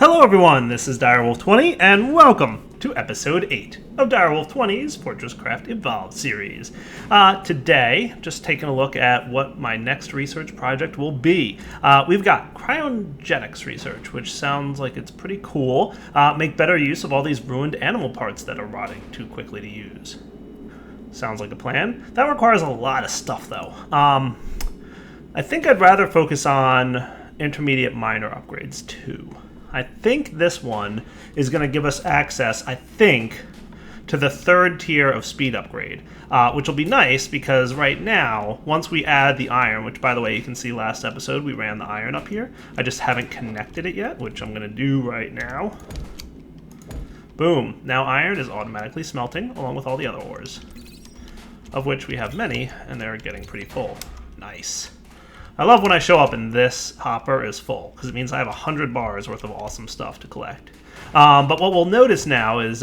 Hello everyone, this is Direwolf20, and welcome to Episode 8 of Direwolf20's FortressCraft Evolved series. Today, just taking a look at what my next research project will be. We've got cryogenics research, which sounds like it's pretty cool. Make better use of all these ruined animal parts that are rotting too quickly to use. Sounds like a plan. That requires a lot of stuff though. I think I'd rather focus on intermediate minor upgrades too. I think this one is going to give us access, to the third tier of speed upgrade, which will be nice because right now, once we add the iron, which by the way, you can see last episode we ran the iron up here. I just haven't connected it yet, which I'm going to do right now. Boom. Now iron is automatically smelting along with all the other ores, of which we have many, and they're getting pretty full. Nice. I love when I show up and this hopper is full, because it means I have 100 bars worth of awesome stuff to collect. But what we'll notice now is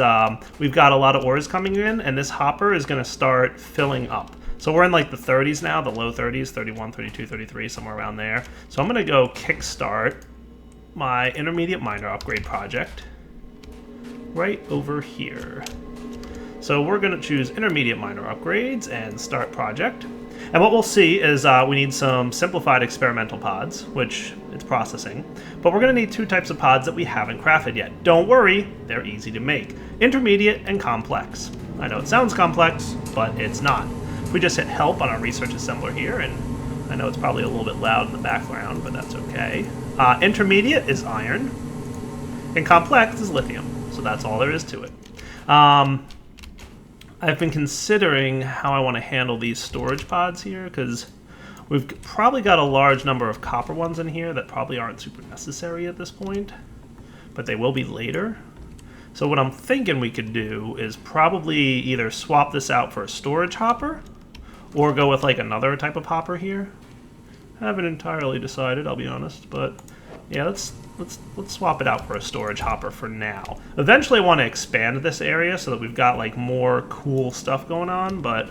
we've got a lot of ores coming in, and this hopper is going to start filling up. So we're in like the 30s now, the low 30s, 31, 32, 33, somewhere around there. So I'm going to go kickstart my intermediate minor upgrade project right over here. So we're going to choose intermediate minor upgrades and start project. And what we'll see is we need some simplified experimental pods, which it's processing. But we're going to need two types of pods that we haven't crafted yet. Don't worry, they're easy to make. Intermediate and complex. I know it sounds complex, but it's not. If we just hit help on our research assembler here, and I know it's probably a little bit loud in the background, but that's okay. Intermediate is iron, and complex is lithium. So that's all there is to it. I've been considering how I want to handle these storage pods here, because we've probably got a large number of copper ones in here that probably aren't super necessary at this point, but they will be later. So what I'm thinking we could do is probably either swap this out for a storage hopper, or go with like another type of hopper here. I haven't entirely decided, I'll be honest, but yeah, let's swap it out for a storage hopper for now. Eventually I want to expand this area so that we've got like more cool stuff going on, but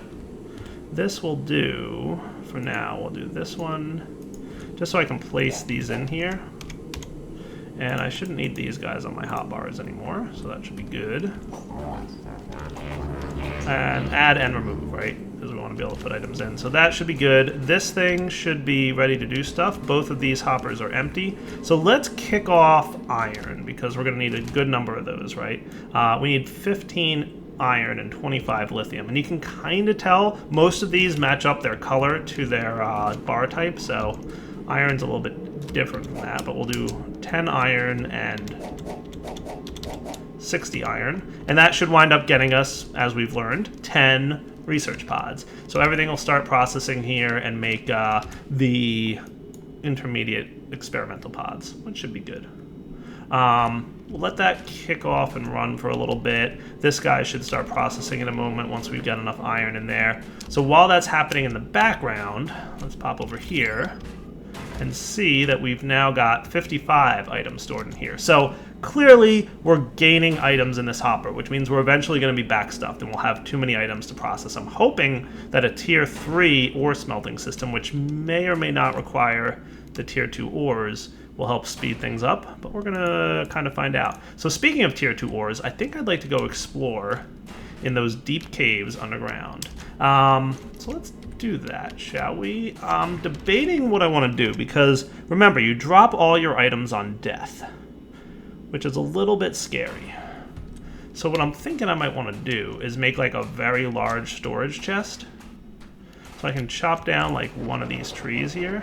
this will do for now. We'll do this one just so I can place these in here. And I shouldn't need these guys on my hotbars anymore, so that should be good. And add and remove, right? Because we want to be able to put items in. So that should be good. This thing should be ready to do stuff. Both of these hoppers are empty. So let's kick off iron, because we're going to need a good number of those, right? We need 15 iron and 25 lithium. And you can kind of tell most of these match up their color to their bar type. So iron's a little bit different from that, but we'll do 10 iron and 60 iron, and that should wind up getting us, as we've learned, 10 research pods. So everything will start processing here and make the intermediate experimental pods, which should be good. We'll let that kick off and run for a little bit. This guy should start processing in a moment once we've got enough iron in there. So while that's happening in the background, let's pop over here and see that we've now got 55 items stored in here. So clearly we're gaining items in this hopper, which means we're eventually going to be backstuffed and we'll have too many items to process. I'm hoping that a tier 3 ore smelting system, which may or may not require the tier 2 ores, will help speed things up, but we're going to kind of find out. So speaking of tier 2 ores, I think I'd like to go explore in those deep caves underground. So let's do that, shall we? I'm debating what I want to do, because remember, you drop all your items on death, which is a little bit scary. So what I'm thinking I might want to do is make like a very large storage chest. So I can chop down like one of these trees here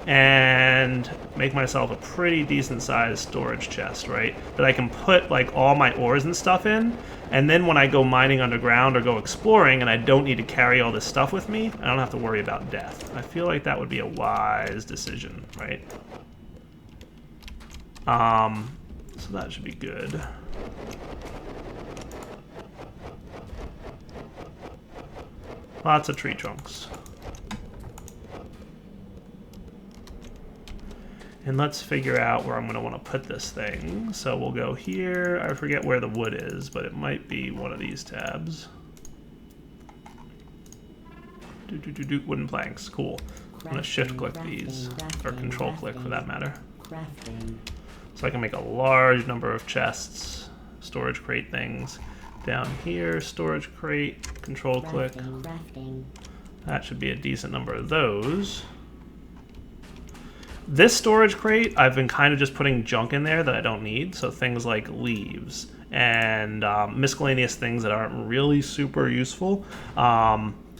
and make myself a pretty decent sized storage chest, right? That I can put like all my ores and stuff in, and then when I go mining underground or go exploring and I don't need to carry all this stuff with me, I don't have to worry about death. I feel like that would be a wise decision, right? So that should be good. Lots of tree trunks. And let's figure out where I'm going to want to put this thing. So we'll go here. I forget where the wood is, but it might be one of these tabs. Wooden planks. Cool. I'm going to shift click these, or control click for that matter. Crafting. So I can make a large number of chests, storage crate things. Down here, storage crate, control click. Crafting. That should be a decent number of those. This storage crate, I've been kind of just putting junk in there that I don't need. So things like leaves and miscellaneous things that aren't really super useful.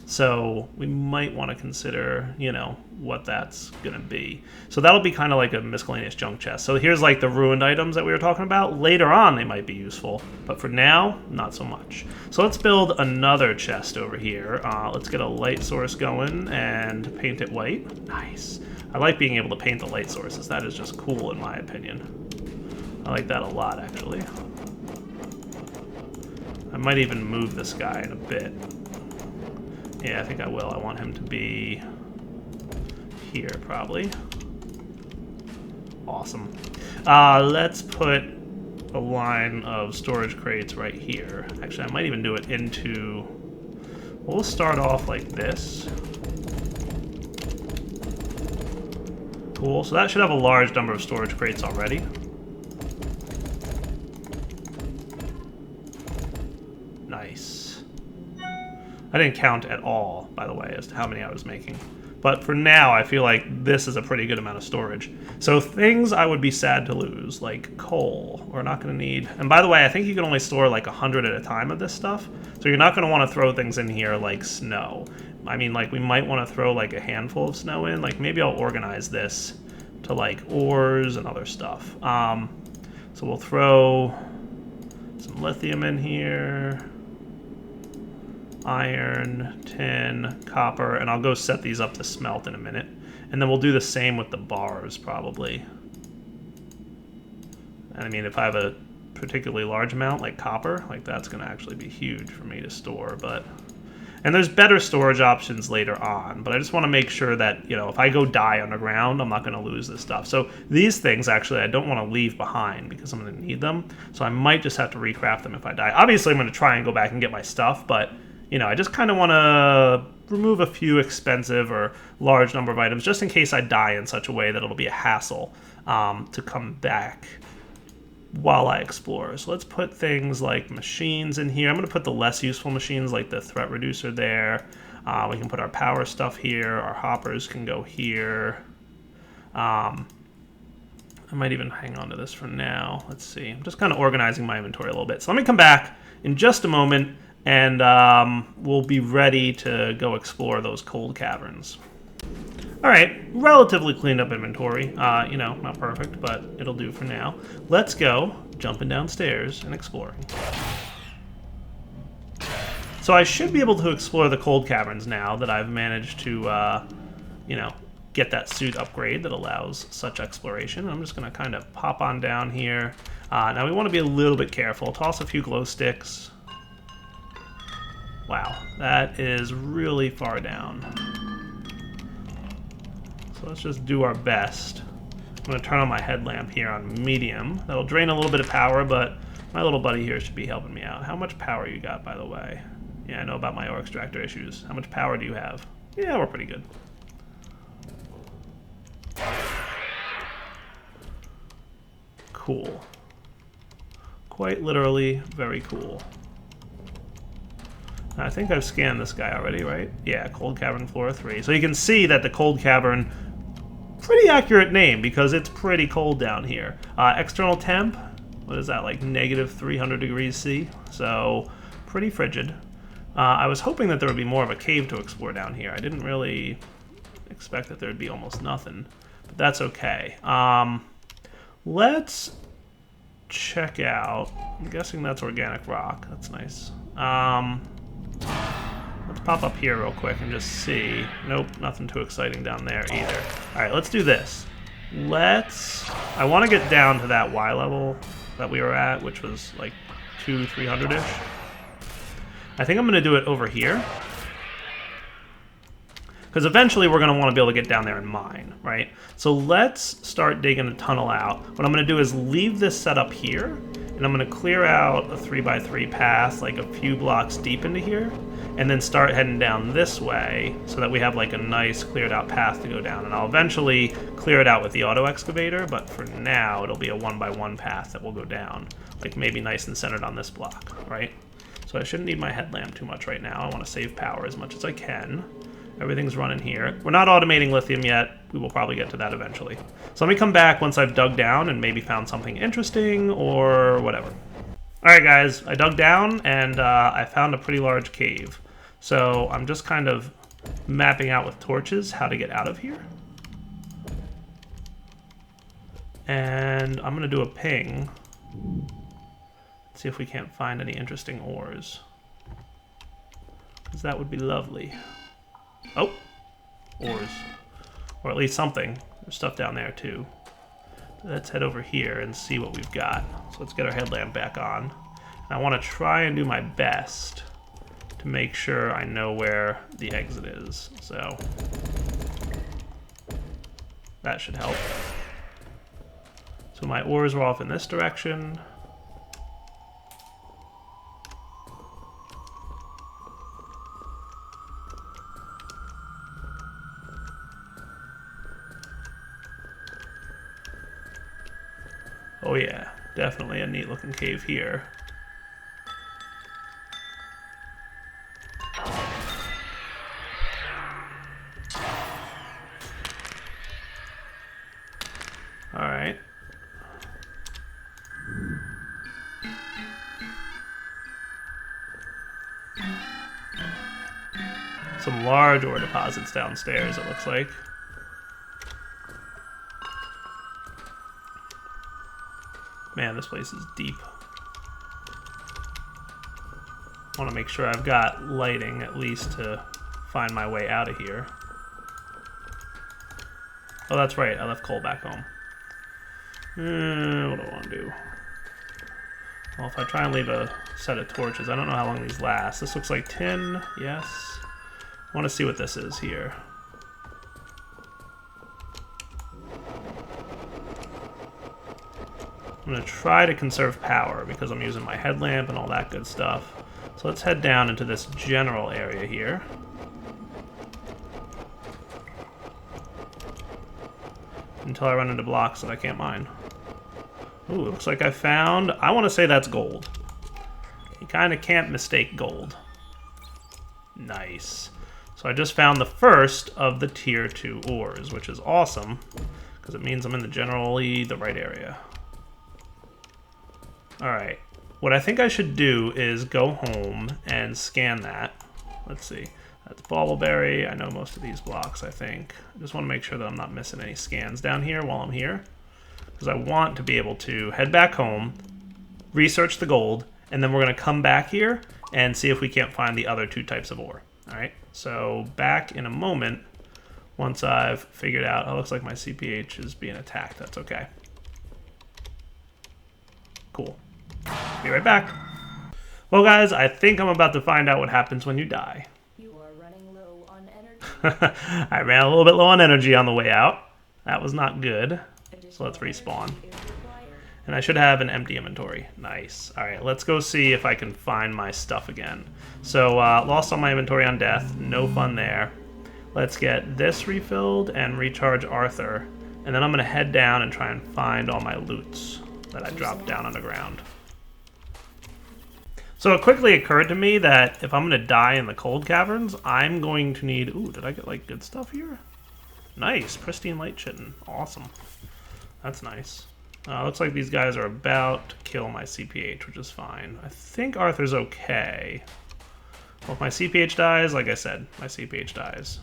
So we might want to consider, you know, what that's going to be. So that'll be kind of like a miscellaneous junk chest. So here's like the ruined items that we were talking about. Later on, they might be useful, but for now, not so much. So let's build another chest over here. Let's get a light source going and paint it white. Nice. I like being able to paint the light sources. That is just cool in my opinion. I like that a lot, actually. I might even move this guy in a bit. Yeah, I think I will. I want him to be here, probably. Awesome. Let's put a line of storage crates right here. Actually, I might even do it into... We'll start off like this. Cool. So that should have a large number of storage crates already. Nice. I didn't count at all, by the way, as to how many I was making. But for now, I feel like this is a pretty good amount of storage. So things I would be sad to lose, like coal, we're not going to need. And by the way, I think you can only store like 100 at a time of this stuff. So you're not going to want to throw things in here like snow. I mean, like we might want to throw like a handful of snow in. Like maybe I'll organize this to like ores and other stuff. So we'll throw some lithium in here. Iron, tin, copper, and I'll go set these up to smelt in a minute. And then we'll do the same with the bars, probably. And I mean, if I have a particularly large amount, like copper, like that's going to actually be huge for me to store, but... And there's better storage options later on, but I just want to make sure that, you know, if I go die underground, I'm not going to lose this stuff. So these things, actually, I don't want to leave behind because I'm going to need them. So I might just have to recraft them if I die. Obviously, I'm going to try and go back and get my stuff, but... You know, I just kind of want to remove a few expensive or large number of items just in case I die in such a way that it'll be a hassle to come back while I explore. So let's put things like machines in here. I'm going to put the less useful machines like the threat reducer there. We can put our power stuff here. Our hoppers can go here. I might even hang on to this for now. Let's see. I'm just kind of organizing my inventory a little bit. So let me come back in just a moment. And we'll be ready to go explore those cold caverns. All right, relatively cleaned up inventory. You know, not perfect, but it'll do for now. Let's go jumping downstairs and exploring. So I should be able to explore the cold caverns now that I've managed to, you know, get that suit upgrade that allows such exploration. I'm just going to kind of pop on down here. Now we want to be a little bit careful. Toss a few glow sticks. Wow, that is really far down. So let's just do our best. I'm going to turn on my headlamp here on medium. That'll drain a little bit of power, but my little buddy here should be helping me out. How much power you got, by the way? Yeah, I know about my ore extractor issues. How much power do you have? Yeah, we're pretty good. Cool. Quite literally, very cool. I think I've scanned this guy already, right? Yeah, Cold Cavern Floor 3. So you can see that the Cold Cavern, pretty accurate name because it's pretty cold down here. External temp, what is that, like negative 300 degrees C? So pretty frigid. I was hoping that there would be more of a cave to explore down here. I didn't really expect that there would be almost nothing, but that's okay. Let's check out, I'm guessing that's organic rock. That's nice. Let's pop up here real quick and just see. Nope, nothing too exciting down there either. All right, let's do this. I want to get down to that Y level that we were at, which was like 300-ish. I think I'm going to do it over here. Because eventually we're going to want to be able to get down there and mine, right? So let's start digging a tunnel out. What I'm going to do is leave this set up here, and I'm going to clear out a 3x3 path like a few blocks deep into here. and then start heading down this way so that we have like a nice cleared out path to go down. And I'll eventually clear it out with the auto excavator, but for now it'll be a 1x1 path that will go down, like maybe nice and centered on this block, right? So I shouldn't need my headlamp too much right now. I want to save power as much as I can. Everything's running here. We're not automating lithium yet. We will probably get to that eventually. So let me come back once I've dug down and maybe found something interesting or whatever. Alright guys, I dug down and I found a pretty large cave. So I'm just kind of mapping out with torches how to get out of here. And I'm going to do a ping. See if we can't find any interesting ores. Because that would be lovely. Oh, ores. Or at least something. There's stuff down there too. Let's head over here and see what we've got. So let's get our headlamp back on. And I want to try and do my best to make sure I know where the exit is. So that should help. So my ores were off in this direction. Oh yeah, definitely a neat looking cave here. Alright. Some large ore deposits downstairs, it looks like. Man, this place is deep. I want to make sure I've got lighting at least to find my way out of here. Oh, that's right. I left coal back home. What do I want to do? Well, if I try and leave a set of torches, I don't know how long these last. This looks like tin. Yes. I want to see what this is here. I'm going to try to conserve power because I'm using my headlamp and all that good stuff. So let's head down into this general area here. Until I run into blocks that I can't mine. Ooh, it looks like I found... I want to say that's gold. You kind of can't mistake gold. Nice. So I just found the first of the tier 2 ores, which is awesome because it means I'm in the generally the right area. Alright, what I think I should do is go home and scan that. Let's see. That's Ballberry. I know most of these blocks, I think. I just want to make sure that I'm not missing any scans down here while I'm here. Because I want to be able to head back home, research the gold, and then we're going to come back here and see if we can't find the other 2 types of ore. Alright, so back in a moment once I've figured out... Oh, it looks like my CPH is being attacked. That's okay. Cool. Be right back. Well, guys, I think I'm about to find out what happens when you die. You are running low on energy. I ran a little bit low on energy on the way out. That was not good. So let's respawn. And I should have an empty inventory. Nice. Alright, let's go see if I can find my stuff again. So, lost all my inventory on death. No fun there. Let's get this refilled and recharge Arthur. And then I'm going to head down and try and find all my loots that I dropped down on the ground. So it quickly occurred to me that if I'm going to die in the cold caverns, I'm going to need... Ooh, did I get, like, good stuff here? Nice. Pristine light chitin. Awesome. That's nice. Looks like these guys are about to kill my CPH, which is fine. I think Arthur's okay. Well, if my CPH dies, like I said, my CPH dies.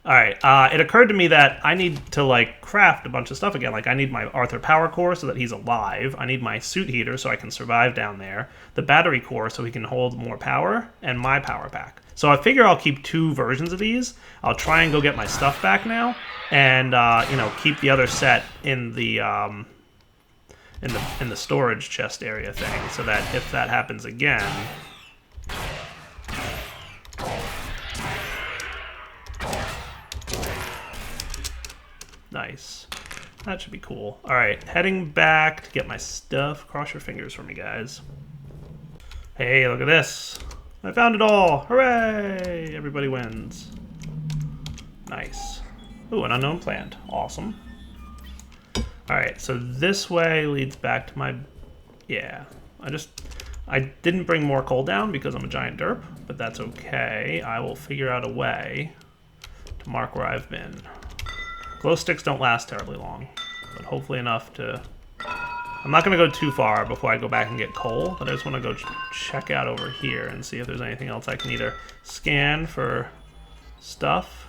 Alright, it occurred to me that I need to, like, craft a bunch of stuff again. Like, I need my Arthur power core so that he's alive. I need my suit heater so I can survive down there. The battery core so he can hold more power. And my power pack. So I figure I'll keep 2 versions of these. I'll try and go get my stuff back now. And, you know, keep the other set in the storage chest area thing. So that if that happens again... Nice. That should be cool. Alright, heading back to get my stuff. Cross your fingers for me, guys. Hey, look at this. I found it all! Hooray! Everybody wins. Nice. Ooh, an unknown plant. Awesome. Alright, so this way leads back to my... Yeah. I didn't bring more coal down because I'm a giant derp, but that's okay. I will figure out a way to mark where I've been. Glow sticks don't last terribly long, but hopefully enough to... I'm not going to go too far before I go back and get coal, but I just want to go check out over here and see if there's anything else I can either scan for stuff.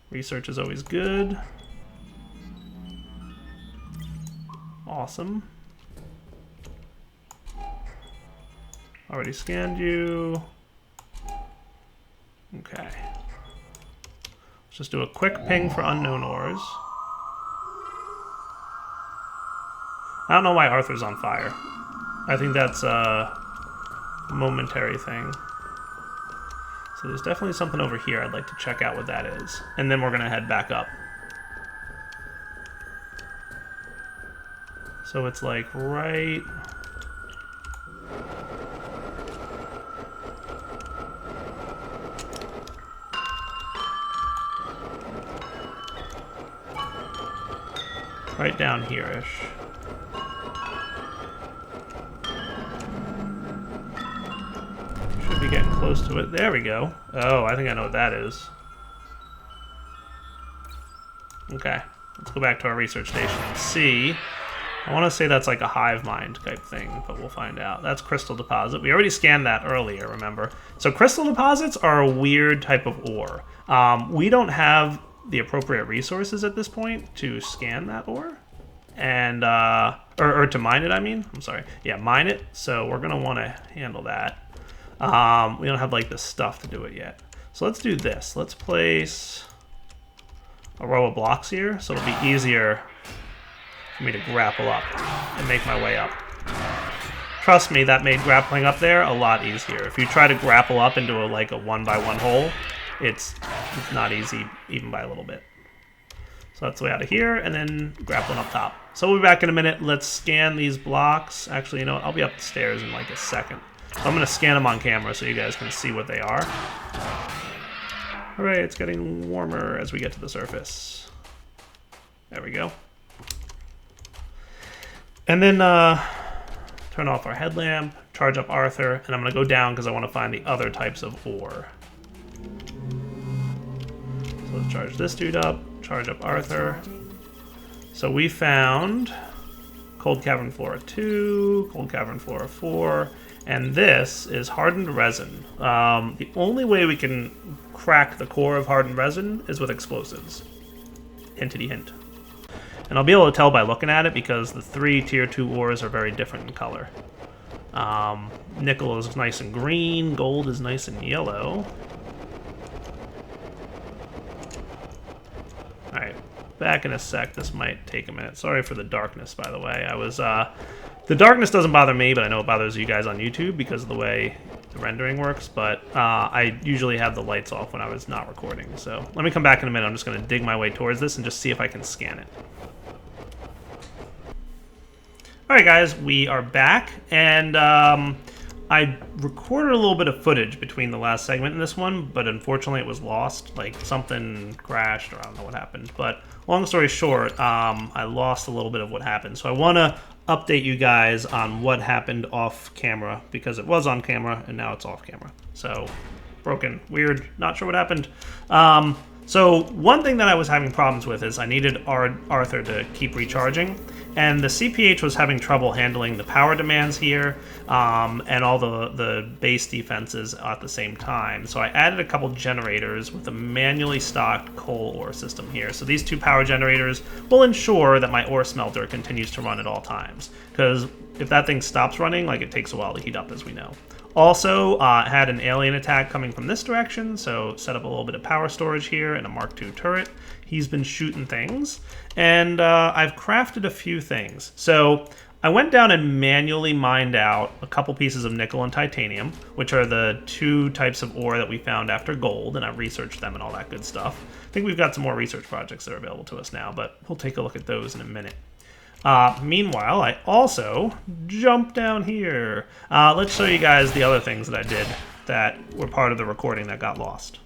Research is always good. Awesome. Already scanned you. Okay. Let's just do a quick ping for unknown ores. I don't know why Arthur's on fire. I think that's a momentary thing. So there's definitely something over here I'd like to check out what that is. And then we're going to head back up. So it's like right... right down here-ish. Should be getting close to it. There we go. Oh, I think I know what that is. Okay, let's go back to our research station and see. I want to say that's like a hive mind type thing, but we'll find out. That's crystal deposit. We already scanned that earlier, remember? So crystal deposits are a weird type of ore. We don't have the appropriate resources at this point to scan that ore. And, or to mine it, I mean. I'm sorry. Yeah, mine it. So we're going to want to handle that. We don't have, like, the stuff to do it yet. So let's do this. Let's place a row of blocks here, so it'll be easier for me to grapple up and make my way up. Trust me, that made grappling up there a lot easier. If you try to grapple up into like a 1x1 hole, it's not easy even by a little bit. So that's the way out of here, and then grappling up top. So we'll be back in a minute. Let's scan these blocks. Actually, you know what? I'll be up the stairs in like a second. So I'm going to scan them on camera so you guys can see what they are. Hooray, it's getting warmer as we get to the surface. There we go. And then turn off our headlamp, charge up Arthur, and I'm going to go down because I want to find the other types of ore. So let's charge this dude up, charge up Arthur. So we found Cold Cavern Flora 2, Cold Cavern Flora 4, and this is hardened resin. The only way we can crack the core of hardened resin is with explosives. Hintity hint. And I'll be able to tell by looking at it because the 3 tier 2 ores are very different in color. Nickel is nice and green, gold is nice and yellow. Alright, back in a sec. This might take a minute. Sorry for the darkness, by the way. The darkness doesn't bother me, but I know it bothers you guys on YouTube because of the way the rendering works, but I usually have the lights off when I was not recording. So let me come back in a minute. I'm just going to dig my way towards this and just see if I can scan it. Alright guys, we are back, and I recorded a little bit of footage between the last segment and this one, but unfortunately it was lost. Like, something crashed, or I don't know what happened. But long story short, I lost a little bit of what happened. So I want to update you guys on what happened off camera, because it was on camera, and now it's off camera. So, broken, weird, not sure what happened. So one thing that I was having problems with is I needed Arthur to keep recharging, and the CPH was having trouble handling the power demands here and all the base defenses at the same time. So I added a couple generators with a manually stocked coal ore system here. So these 2 power generators will ensure that my ore smelter continues to run at all times, because if that thing stops running, like, it takes a while to heat up, as we know. Also, had an alien attack coming from this direction, so set up a little bit of power storage here and a Mark II turret. He's been shooting things, and I've crafted a few things. So I went down and manually mined out a couple pieces of nickel and titanium, which are the 2 types of ore that we found after gold, and I researched them and all that good stuff. I think we've got some more research projects that are available to us now, but we'll take a look at those in a minute. Meanwhile, I also jump down here. Let's show you guys the other things that I did that were part of the recording that got lost.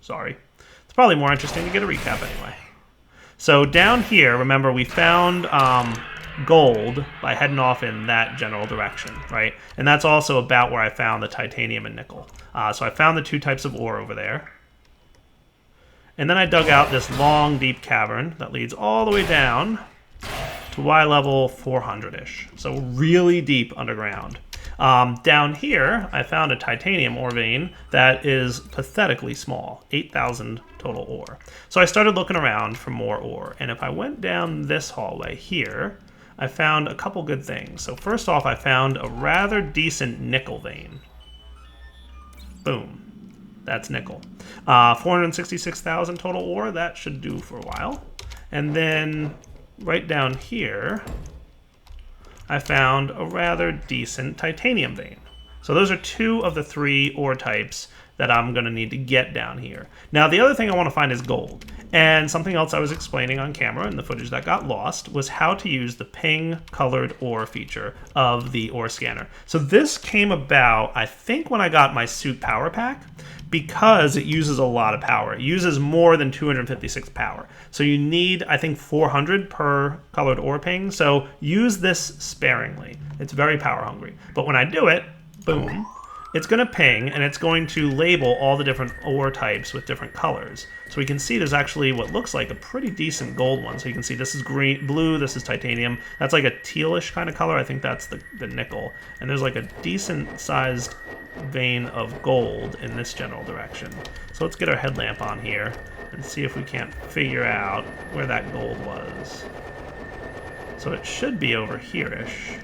Sorry. It's probably more interesting to get a recap anyway. So down here, remember, we found gold by heading off in that general direction, right? And that's also about where I found the titanium and nickel. So I found the 2 types of ore over there. And then I dug out this long, deep cavern that leads all the way down to Y level 400-ish. So really deep underground. Down here, I found a titanium ore vein that is pathetically small, 8,000 total ore. So I started looking around for more ore, and if I went down this hallway here, I found a couple good things. So first off, I found a rather decent nickel vein. Boom. That's nickel. 466,000 total ore, that should do for a while. And then right down here, I found a rather decent titanium vein. So those are 2 of the 3 ore types that I'm going to need to get down here. Now, the other thing I want to find is gold. And something else I was explaining on camera in the footage that got lost was how to use the ping colored ore feature of the ore scanner. So this came about, I think, when I got my suit power pack, because it uses a lot of power. It uses more than 256 power. So you need, I think, 400 per colored ore ping. So use this sparingly. It's very power hungry. But when I do it, boom, it's going to ping, and it's going to label all the different ore types with different colors. So we can see there's actually what looks like a pretty decent gold one. So you can see this is green, blue, this is titanium. That's like a tealish kind of color. I think that's the nickel. And there's like a decent sized vein of gold in this general direction. So let's get our headlamp on here and see if we can't figure out where that gold was. So it should be over here-ish.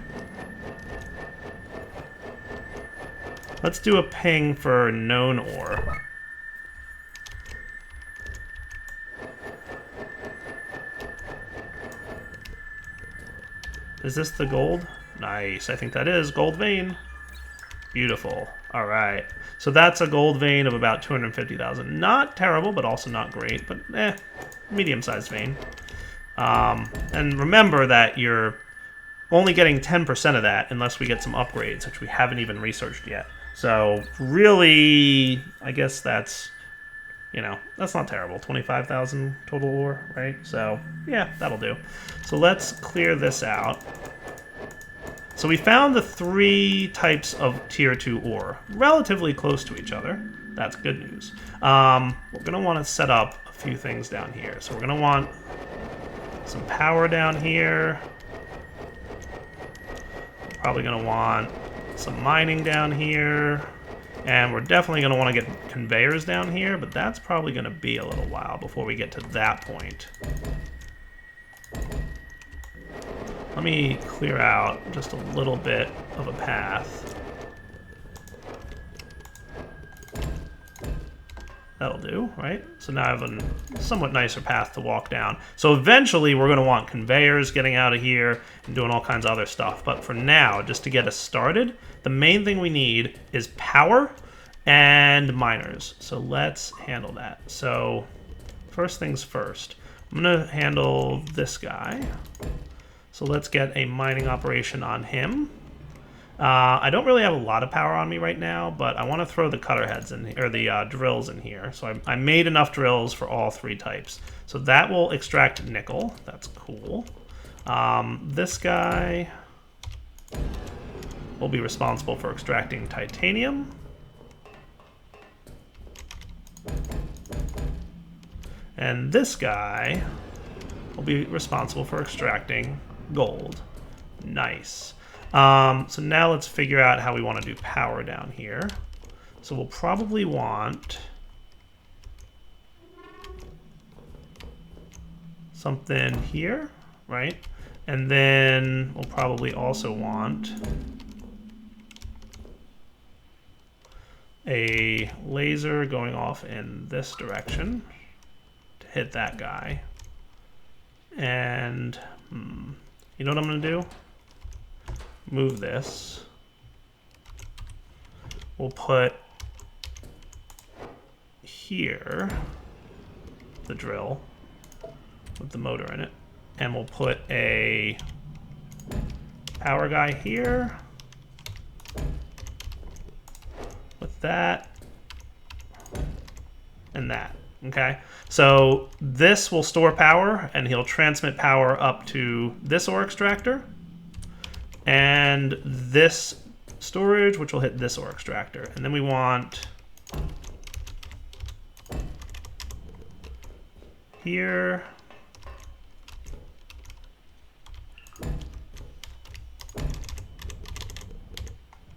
Let's do a ping for known ore. Is this the gold? Nice, I think that is gold vein. Beautiful. All right. So that's a gold vein of about 250,000. Not terrible, but also not great, but medium-sized vein. And remember that you're only getting 10% of that unless we get some upgrades, which we haven't even researched yet. So really, I guess that's, that's not terrible. 25,000 total ore, right? So yeah, that'll do. So let's clear this out. So we found the 3 types of tier 2 ore, relatively close to each other. That's good news. We're going to want to set up a few things down here. So we're going to want some power down here. We're probably going to want some mining down here. And we're definitely going to want to get conveyors down here, but that's probably going to be a little while before we get to that point. Let me clear out just a little bit of a path. That'll do, right? So now I have a somewhat nicer path to walk down. So eventually we're going to want conveyors getting out of here and doing all kinds of other stuff. But for now, just to get us started, the main thing we need is power and miners. So let's handle that. So first things first, I'm going to handle this guy. So let's get a mining operation on him. I don't really have a lot of power on me right now, but I want to throw the cutter heads in, or the drills in here. So I made enough drills for all 3 types. So that will extract nickel. That's cool. This guy will be responsible for extracting titanium. And this guy will be responsible for extracting gold. Nice. So now let's figure out how we want to do power down here. So we'll probably want something here, right? And then we'll probably also want a laser going off in this direction to hit that guy. And you know what I'm going to do? Move this. We'll put here the drill with the motor in it, and we'll put a power guy here. With that. And that. Okay? So this will store power, and he'll transmit power up to this ore extractor. And this storage, which will hit this ore extractor. And then we want here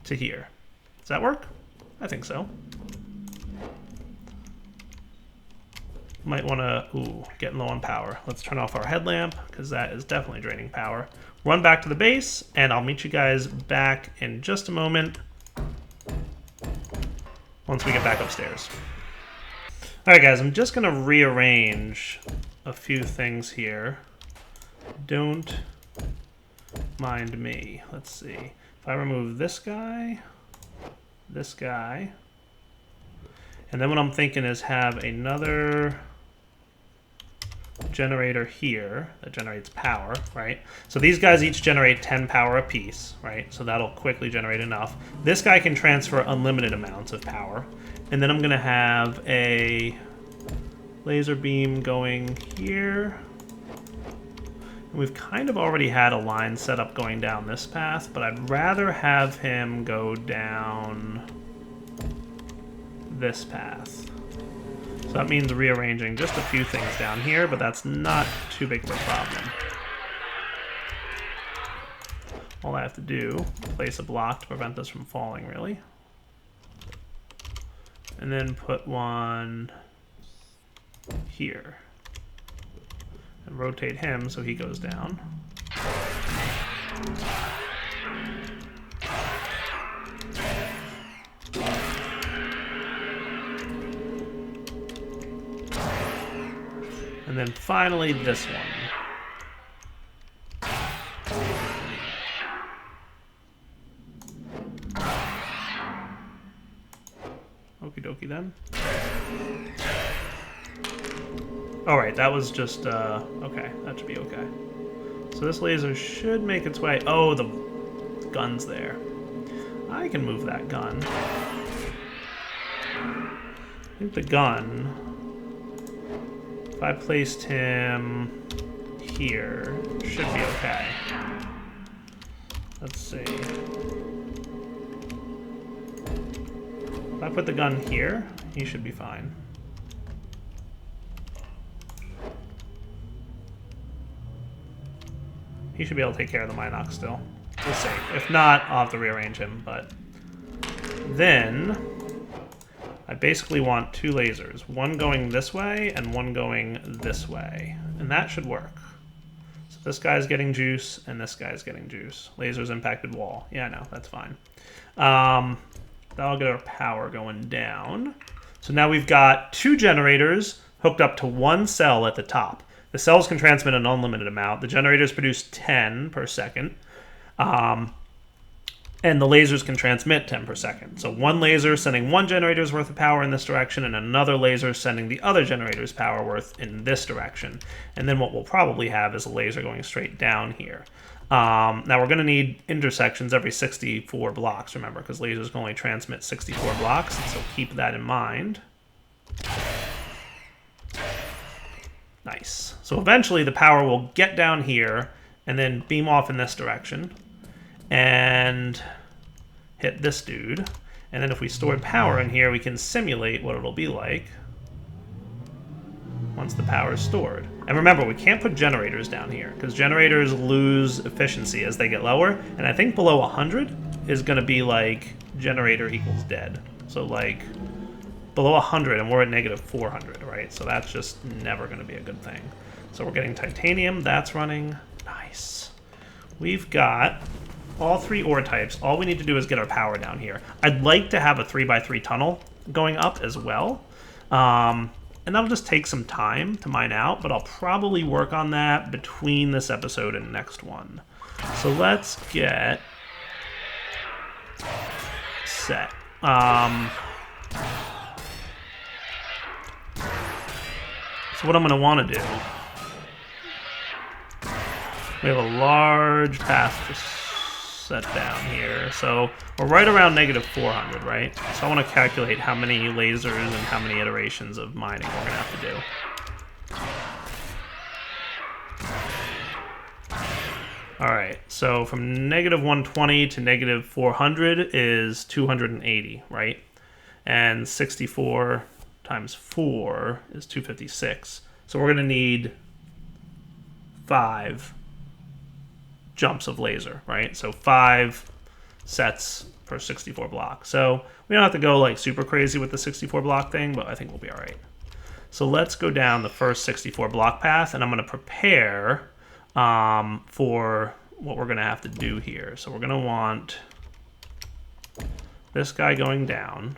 to here. Does that work? I think so. Might want to, getting low on power. Let's turn off our headlamp, because that is definitely draining power. Run back to the base, and I'll meet you guys back in just a moment once we get back upstairs. All right, guys, I'm just going to rearrange a few things here. Don't mind me. Let's see. If I remove this guy, and then what I'm thinking is have another generator here that generates power, right? So these guys each generate 10 power apiece, right? So that'll quickly generate enough. This guy can transfer unlimited amounts of power. And then I'm going to have a laser beam going here. And we've kind of already had a line set up going down this path, but I'd rather have him go down this path. So that means rearranging just a few things down here, but that's not too big of a problem. All I have to do, place a block to prevent this from falling, really. And then put one here. And rotate him so he goes down. And then finally this one. Okie dokie then. Alright, that was just, okay, that should be okay. So this laser should make its way, oh, the gun's there. I can move that gun. I think the gun, if I placed him here, should be okay. Let's see. If I put the gun here, he should be fine. He should be able to take care of the Minox still. We'll see. If not, I'll have to rearrange him, but then I basically want two lasers, one going this way and one going this way, and that should work. So this guy's getting juice and this guy's getting juice. Lasers impacted wall. Yeah, no, that's fine. That'll get our power going down. So now we've got two generators hooked up to one cell at the top. The cells can transmit an unlimited amount. The generators produce 10 per second. And the lasers can transmit 10 per second. So one laser sending one generator's worth of power in this direction, and another laser sending the other generator's power worth in this direction. And then what we'll probably have is a laser going straight down here. Now we're going to need intersections every 64 blocks, remember, because lasers can only transmit 64 blocks, so keep that in mind. Nice. So eventually the power will get down here and then beam off in this direction and hit this dude. And then if we stored power in here, we can simulate what it'll be like once the power is stored. And remember, we can't put generators down here because generators lose efficiency as they get lower. And I think below 100 is going to be like generator equals dead. So like below 100 and we're at negative 400, right? So that's just never going to be a good thing. So we're getting titanium. That's running. Nice. We've got all three ore types. All we need to do is get our power down here. I'd like to have a 3x3 tunnel going up as well. And that'll just take some time to mine out, but I'll probably work on that between this episode and next one. So let's get set. So what I'm going to want to do, we have a large path to set down here. So we're right around negative 400, right? So I want to calculate how many lasers and how many iterations of mining we're going to have to do. Alright, so from negative 120 to negative 400 is 280, right? And 64 times 4 is 256. So we're going to need 5 jumps of laser, right? So 5 sets per 64 block. So we don't have to go like super crazy with the 64 block thing, but I think we'll be alright. So let's go down the first 64 block path, and I'm going to prepare for what we're going to have to do here. So we're going to want this guy going down.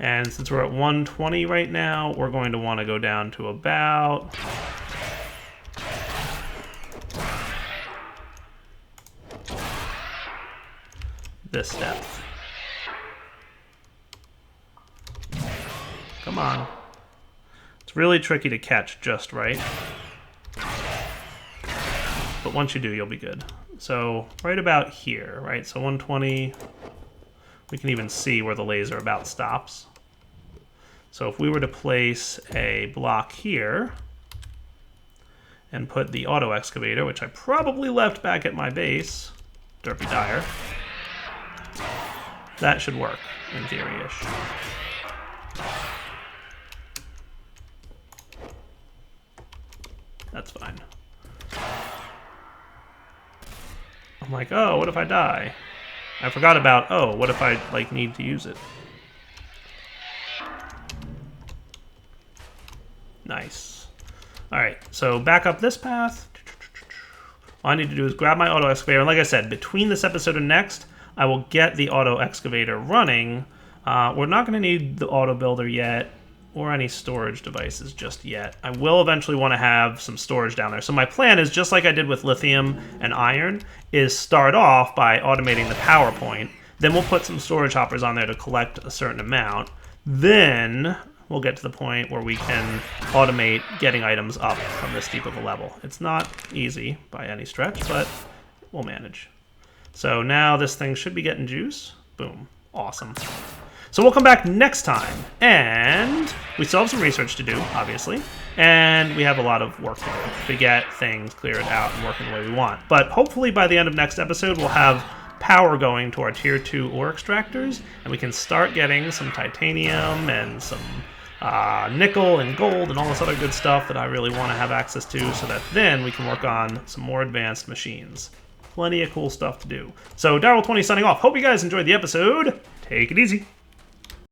And since we're at 120 right now, we're going to want to go down to about this depth. Come on. It's really tricky to catch just right. But once you do, you'll be good. So right about here, right? So 120, we can even see where the laser about stops. So if we were to place a block here and put the auto excavator, which I probably left back at my base, Derpy Dyer, that should work in theory-ish. That's fine. I'm like, oh, what if I die? I forgot about, oh, what if I like need to use it? Nice. All right, so back up this path. All I need to do is grab my auto excavator. And like I said, between this episode and next, I will get the auto excavator running. We're not going to need the auto builder yet or any storage devices just yet. I will eventually want to have some storage down there. So my plan is, just like I did with lithium and iron, is start off by automating the power point. Then we'll put some storage hoppers on there to collect a certain amount. Then we'll get to the point where we can automate getting items up from this deep of a level. It's not easy by any stretch, but we'll manage. So now this thing should be getting juice. Boom. Awesome. So we'll come back next time, and we still have some research to do, obviously, and we have a lot of work to do to get things cleared out and working the way we want. But hopefully by the end of next episode, we'll have power going to our Tier 2 ore extractors, and we can start getting some titanium and some nickel and gold and all this other good stuff that I really want to have access to, so that then we can work on some more advanced machines. Plenty of cool stuff to do. So Daryl20 signing off. Hope you guys enjoyed the episode. Take it easy.